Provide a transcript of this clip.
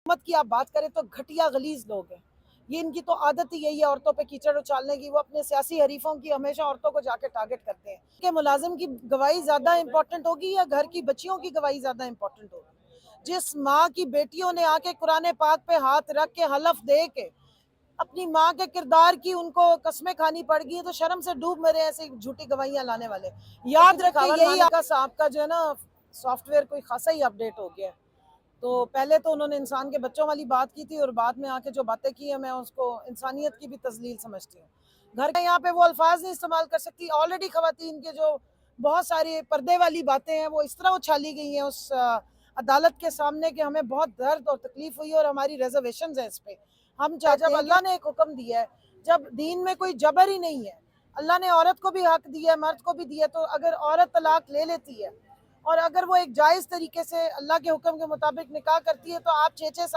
حکومت کی آپ بات کریں تو گھٹیا غلیظ لوگ ہیں. یہ ان کی تو عادت ہی یہی ہے عورتوں پہ کیچڑ اچھالنے کی. وہ اپنے سیاسی حریفوں کی ہمیشہ عورتوں کو جا کے ٹارگٹ کرتے ہیں کہ ملازم کی گواہی زیادہ امپورٹنٹ ہوگی یا گھر کی بچیوں کی گواہی زیادہ امپورٹنٹ ہوگی. جس ماں کی بیٹیوں نے آ کے قرآن پاک پہ ہاتھ رکھ کے حلف دے کے اپنی ماں کے کردار کی ان کو قسمیں کھانی پڑ گئی تو شرم سے ڈوب میرے ایسے جھوٹی گواہیاں لانے والے. یاد رکھیں یہی کا صاحب کا جو ہے نا سافٹ ویئر کوئی خاصا ہی اپڈیٹ ہو گیا ہے. تو پہلے تو انہوں نے انسان کے بچوں والی بات کی تھی اور بعد میں آ کے جو باتیں کی ہیں میں اس کو انسانیت کی بھی تذلیل سمجھتی ہوں. گھر کے یہاں پہ وہ الفاظ نہیں استعمال کر سکتی. آلریڈی خواتین کے جو بہت ساری پردے والی باتیں ہیں وہ اس طرح اچھالی گئی ہیں اس عدالت کے سامنے کہ ہمیں بہت درد اور تکلیف ہوئی اور ہماری ریزرویشنز ہیں اس پہ. ہم چاہتے ہیں جب اللہ نے ایک حکم دیا ہے, جب دین میں کوئی جبر ہی نہیں ہے, اللہ نے عورت کو بھی حق دیا ہے مرد کو بھی دیا ہے, تو اگر عورت طلاق لے لیتی ہے اور اگر وہ ایک جائز طریقے سے اللہ کے حکم کے مطابق نکاح کرتی ہے تو آپ 6 6